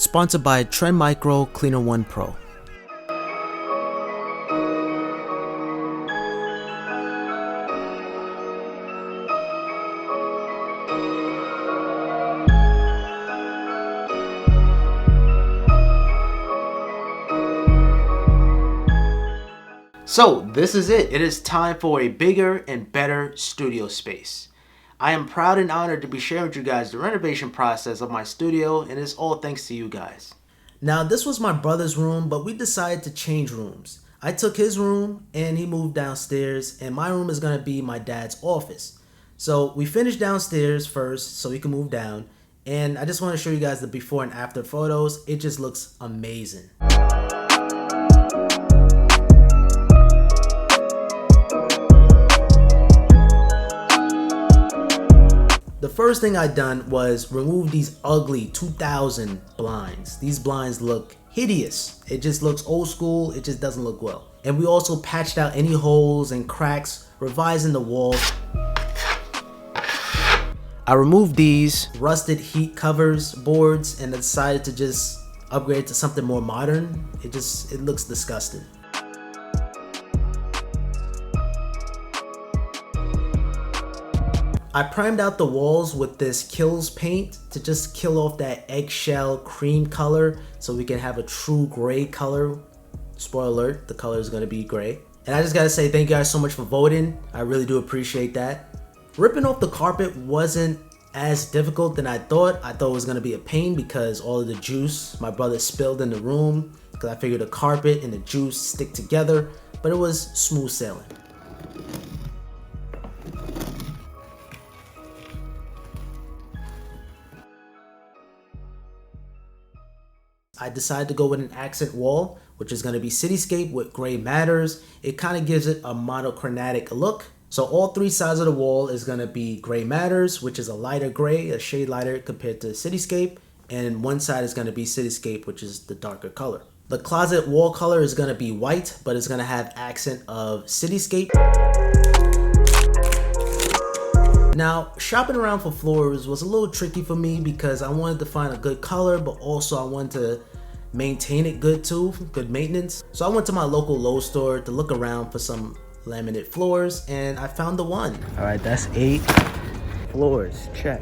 Sponsored by Trend Micro Cleaner 1 Pro. So this is it. It is time for a bigger and better studio space. I am proud and honored to be sharing with you guys the renovation process of my studio, and it's all thanks to you guys. Now this was my brother's room, but we decided to change rooms. I took his room and he moved downstairs, and my room is going to be my dad's office. So we finished downstairs first so we can move down, and I just want to show you guys the before and after photos. It just looks amazing. The first thing I done was remove these ugly 2000 blinds. These blinds look hideous. It just looks old school. It just doesn't look well. And we also patched out any holes and cracks, revising the walls. I removed these rusted heat covers boards and decided to just upgrade to something more modern. It looks disgusting. I primed out the walls with this Kills paint to just kill off that eggshell cream color so we can have a true gray color. Spoiler alert, the color is going to be gray. And I just gotta say thank you guys so much for voting. I really do appreciate that. Ripping off the carpet wasn't as difficult than I thought. I thought it was going to be a pain because all of the juice my brother spilled in the room, because I figured the carpet and the juice stick together, but it was smooth sailing. I decided to go with an accent wall, which is going to be cityscape with gray matters. It kind of gives it a monochromatic look. So all three sides of the wall is going to be gray matters, which is a lighter gray, a shade lighter compared to cityscape. And one side is going to be cityscape, which is the darker color. The closet wall color is going to be white, but it's going to have accent of cityscape. Now, shopping around for floors was a little tricky for me because I wanted to find a good color, but also I wanted to maintain it good too, good maintenance. So I went to my local Lowe's store to look around for some laminate floors, and I found the one. All right, that's 8 floors, check.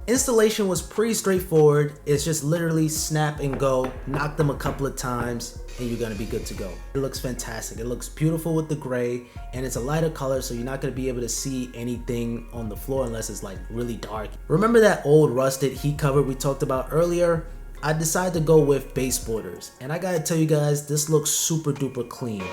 Installation was pretty straightforward. It's just literally snap and go, knock them a couple of times, and you're gonna be good to go. It looks fantastic. It looks beautiful with the gray, and it's a lighter color, so you're not gonna be able to see anything on the floor unless it's like really dark. Remember that old rusted heat cover we talked about earlier? I decided to go with baseboarders, and I gotta tell you guys, this looks super duper clean.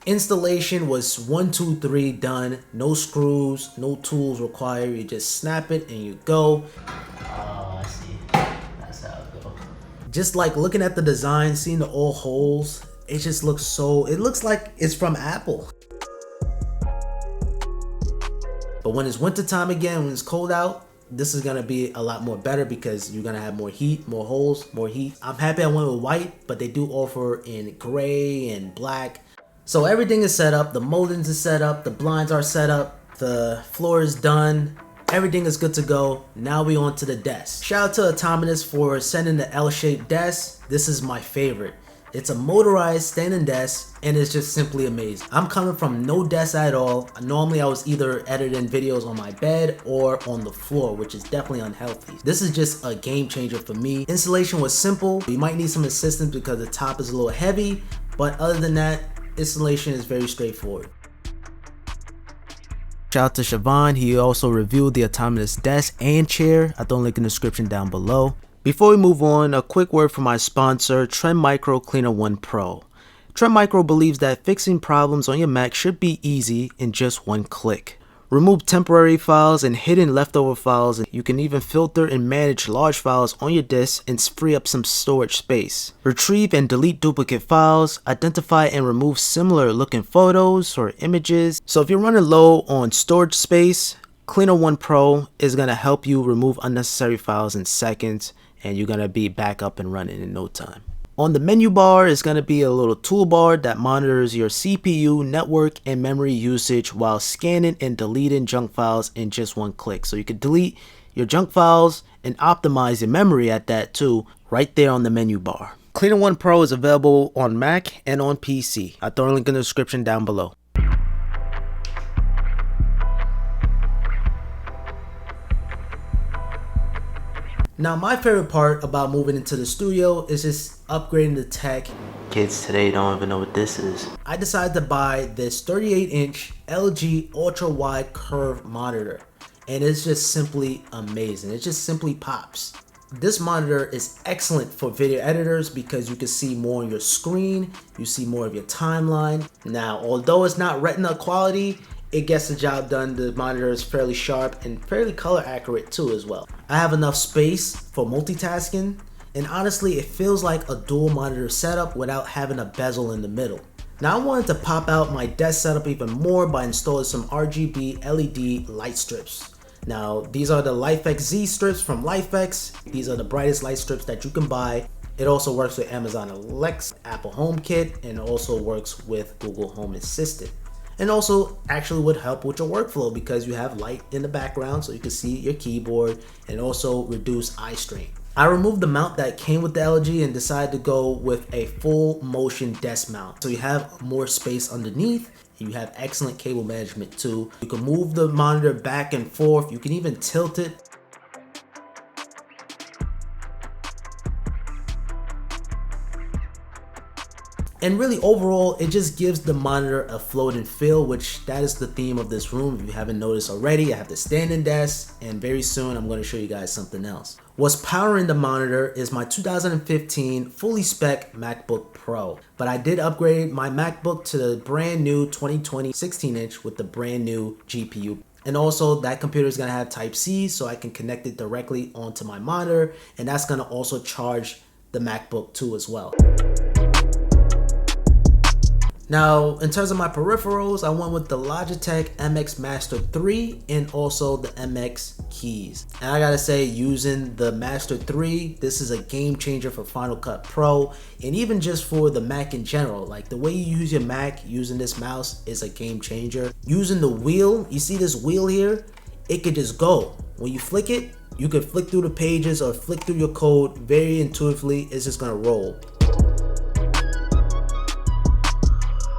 Installation was 1, 2, 3 done. No screws, no tools required. You just snap it and you go. Oh, I see. That's how it goes. Just like looking at the design, seeing the old holes, it just looks so, it looks like it's from Apple. But when it's winter time again, when it's cold out, this is gonna be a lot more better because you're gonna have more heat, more holes, more heat. I'm happy I went with white, but they do offer in gray and black. So everything is set up, the moldings is set up, the blinds are set up, the floor is done, everything is good to go. Now we on to the desk. Shout out to Autonomous for sending the L-shaped desk. This is my favorite. It's a motorized standing desk and it's just simply amazing. I'm coming from no desk at all. Normally I was either editing videos on my bed or on the floor, which is definitely unhealthy. This is just a game changer for me. Installation was simple. You might need some assistance because the top is a little heavy, but other than that, installation is very straightforward. Shout out to Shevon. He also reviewed the autonomous desk and chair. I throw a link in the description down below. Before we move on, a quick word from my sponsor, Trend Micro Cleaner 1 Pro. Trend Micro believes that fixing problems on your Mac should be easy in just one click. Remove temporary files and hidden leftover files. You can even filter and manage large files on your disk and free up some storage space. Retrieve and delete duplicate files, identify and remove similar looking photos or images. So if you're running low on storage space, Cleaner 1 Pro is going to help you remove unnecessary files in seconds, and you're going to be back up and running in no time. On the menu bar is going to be a little toolbar that monitors your CPU, network, and memory usage while scanning and deleting junk files in just one click. So you can delete your junk files and optimize your memory at that too, right there on the menu bar. Cleaner One Pro is available on Mac and on PC. I'll throw a link in the description down below. Now my favorite part about moving into the studio is just upgrading the tech. Kids today don't even know what this is. I decided to buy this 38-inch LG ultra-wide curved monitor, and it's just simply amazing. It just simply pops. This monitor is excellent for video editors because you can see more on your screen, you see more of your timeline. Now, although it's not Retina quality, it gets the job done. The monitor is fairly sharp and fairly color accurate too as well. I have enough space for multitasking, and honestly it feels like a dual monitor setup without having a bezel in the middle. Now I wanted to pop out my desk setup even more by installing some RGB LED light strips. Now these are the Lifx Z strips from Lifx. These are the brightest light strips that you can buy. It also works with Amazon Alexa, Apple HomeKit, and also works with Google Home Assistant. And also actually would help with your workflow because you have light in the background so you can see your keyboard, and also reduce eye strain. I removed the mount that came with the LG and decided to go with a full motion desk mount. So you have more space underneath. You have excellent cable management too. You can move the monitor back and forth. You can even tilt it. And really overall, it just gives the monitor a floating feel, which that is the theme of this room. If you haven't noticed already, I have the standing desk, and very soon I'm going to show you guys something else. What's powering the monitor is my 2015 fully spec MacBook Pro. But I did upgrade my MacBook to the brand new 2020 16-inch with the brand new GPU. And also that computer is going to have Type-C, so I can connect it directly onto my monitor, and that's going to also charge the MacBook too as well. Now, in terms of my peripherals, I went with the Logitech MX Master 3 and also the MX keys. And I gotta say, using the Master 3, this is a game changer for Final Cut Pro, and even just for the Mac in general. Like the way you use your Mac using this mouse is a game changer. Using the wheel, you see this wheel here? It could just go. When you flick it, you could flick through the pages or flick through your code very intuitively. It's just gonna roll.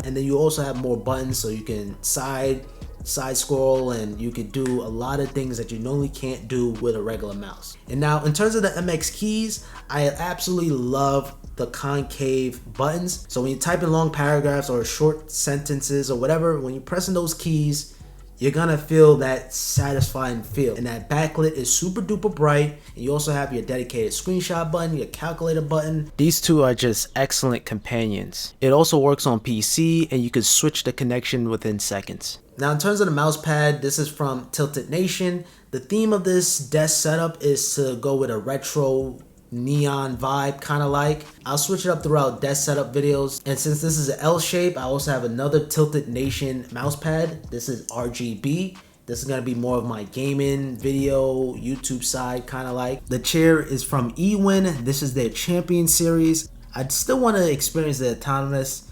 And then you also have more buttons, so you can side scroll, and you can do a lot of things that you normally can't do with a regular mouse. And now in terms of the MX keys, I absolutely love the concave buttons. So when you type in long paragraphs or short sentences or whatever, when you're pressing those keys, you're gonna feel that satisfying feel. And that backlit is super duper bright. And you also have your dedicated screenshot button, your calculator button. These two are just excellent companions. It also works on PC, and you can switch the connection within seconds. Now in terms of the mouse pad, this is from Tilted Nation. The theme of this desk setup is to go with a retro neon vibe, kind of like. I'll switch it up throughout desk setup videos. And since this is an L shape, I also have another Tilted Nation mouse pad. This is RGB. This is gonna be more of my gaming, video, YouTube side, kind of like. The chair is from Ewin. This is their Champion series. I still want to experience the autonomous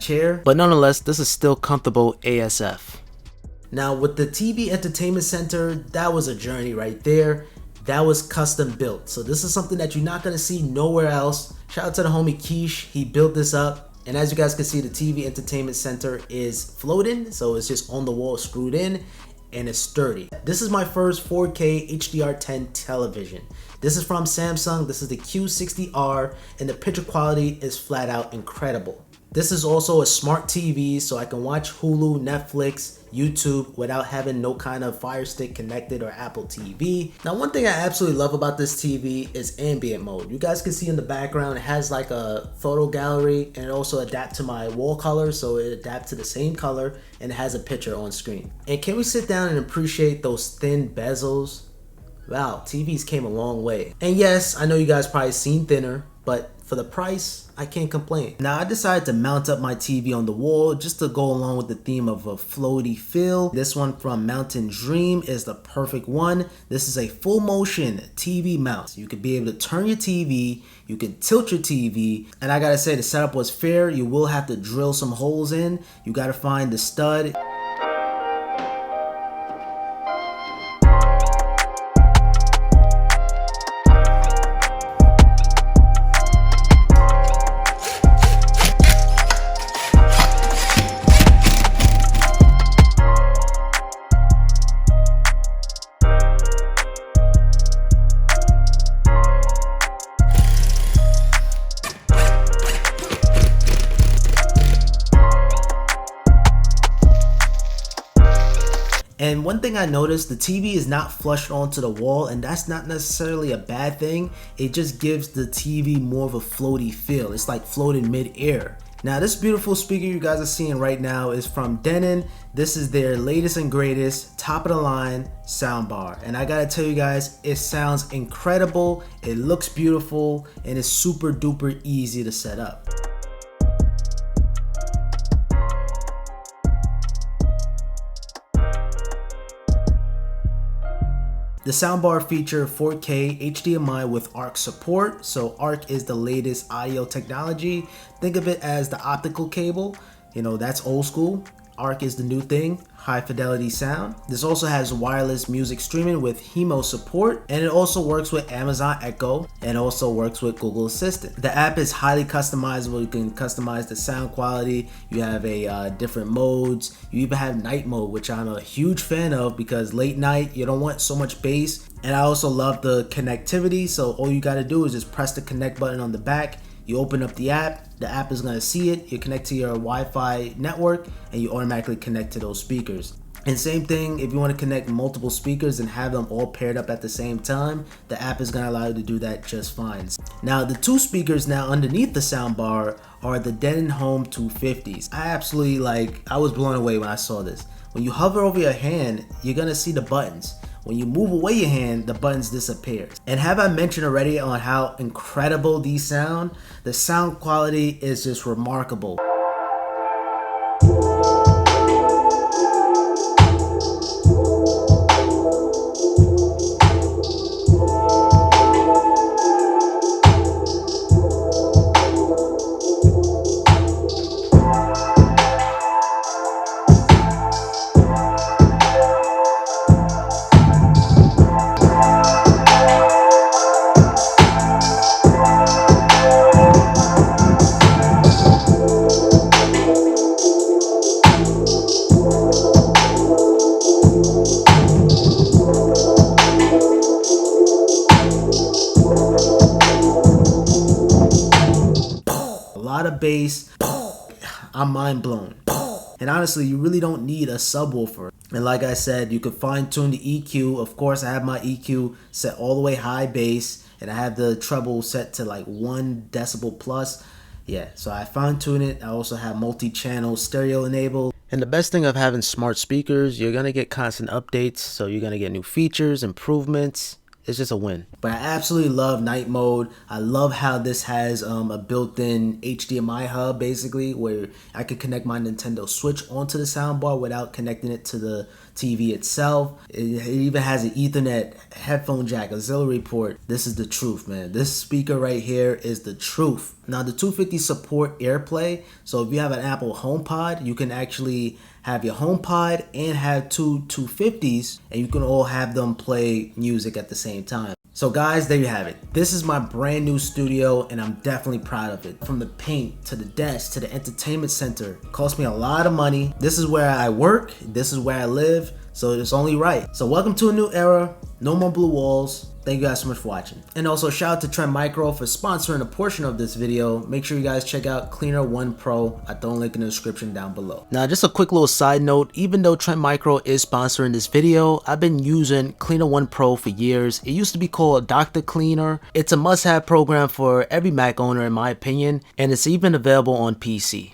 chair, but nonetheless, this is still comfortable ASF. Now with the TV Entertainment Center, that was a journey right there. That was custom built. So this is something that you're not gonna see nowhere else. Shout out to the homie Keish, he built this up. And as you guys can see, the TV Entertainment Center is floating. So it's just on the wall screwed in, and it's sturdy. This is my first 4K HDR10 television. This is from Samsung. This is the Q60R, and the picture quality is flat out incredible. This is also a smart TV, so I can watch Hulu, Netflix, YouTube without having no kind of Fire Stick connected or Apple TV. Now, one thing I absolutely love about this TV is ambient mode. You guys can see in the background, it has like a photo gallery, and it also adapts to my wall color, so it adapts to the same color, and it has a picture on screen. And can we sit down and appreciate those thin bezels? Wow, TVs came a long way. And yes, I know you guys probably seen thinner, but for the price, I can't complain. Now I decided to mount up my TV on the wall just to go along with the theme of a floaty feel. This one from Mountain Dream is the perfect one. This is a full motion TV mount. You could be able to turn your TV, you can tilt your TV, and I gotta say the setup was fair. You will have to drill some holes in. You gotta find the stud. And one thing I noticed, the TV is not flushed onto the wall, and that's not necessarily a bad thing. It just gives the TV more of a floaty feel. It's like floating mid-air. Now this beautiful speaker you guys are seeing right now is from Denon. This is their latest and greatest, top of the line soundbar. And I gotta tell you guys, it sounds incredible, it looks beautiful, and it's super duper easy to set up. The soundbar feature 4K HDMI with ARC support. So ARC is the latest audio technology. Think of it as the optical cable. You know, that's old school. ARC is the new thing, high fidelity sound. This also has wireless music streaming with HEMO support, and it also works with Amazon Echo and also works with Google Assistant. The app is highly customizable. You can customize the sound quality. You have a different modes. You even have night mode, which I'm a huge fan of because late night you don't want so much bass. And I also love the connectivity. So all you got to do is just press the connect button on the back. You open up the app is going to see it, you connect to your Wi-Fi network, and you automatically connect to those speakers. And same thing, if you want to connect multiple speakers and have them all paired up at the same time, the app is going to allow you to do that just fine. Now the two speakers now underneath the soundbar are the Denon Home 250s. I was blown away when I saw this. When you hover over your hand, you're going to see the buttons. When you move away your hand, the buttons disappear. And have I mentioned already on how incredible these sound? The sound quality is just remarkable. Of bass, I'm mind blown. And honestly, you really don't need a subwoofer. And like I said, you could fine tune the EQ. Of course, I have my EQ set all the way high bass, and I have the treble set to like 1 decibel plus. Yeah, so I fine tune it. I also have multi-channel stereo enabled. And the best thing of having smart speakers, you're gonna get constant updates. So you're gonna get new features, improvements. It's just a win. But I absolutely love night mode. I love how this has a built-in HDMI hub, basically, where I can connect my Nintendo Switch onto the soundbar without connecting it to the TV itself. It even has an Ethernet headphone jack, auxiliary port. This is the truth, man. This speaker right here is the truth. Now the 250 support AirPlay, so if you have an Apple HomePod, you can actually have your HomePod and have two 250s, and you can all have them play music at the same time. So guys, there you have it. This is my brand new studio, and I'm definitely proud of it. From the paint to the desk to the entertainment center, it cost me a lot of money. This is where I work, this is where I live, so it's only right. So welcome to a new era, no more blue walls. Thank you guys so much for watching. And also shout out to Trend Micro for sponsoring a portion of this video. Make sure you guys check out Cleaner 1 Pro. I throw a link in the description down below. Now just a quick little side note, even though Trend Micro is sponsoring this video, I've been using Cleaner 1 Pro for years. It used to be called Dr. Cleaner. It's a must-have program for every Mac owner in my opinion, and it's even available on PC.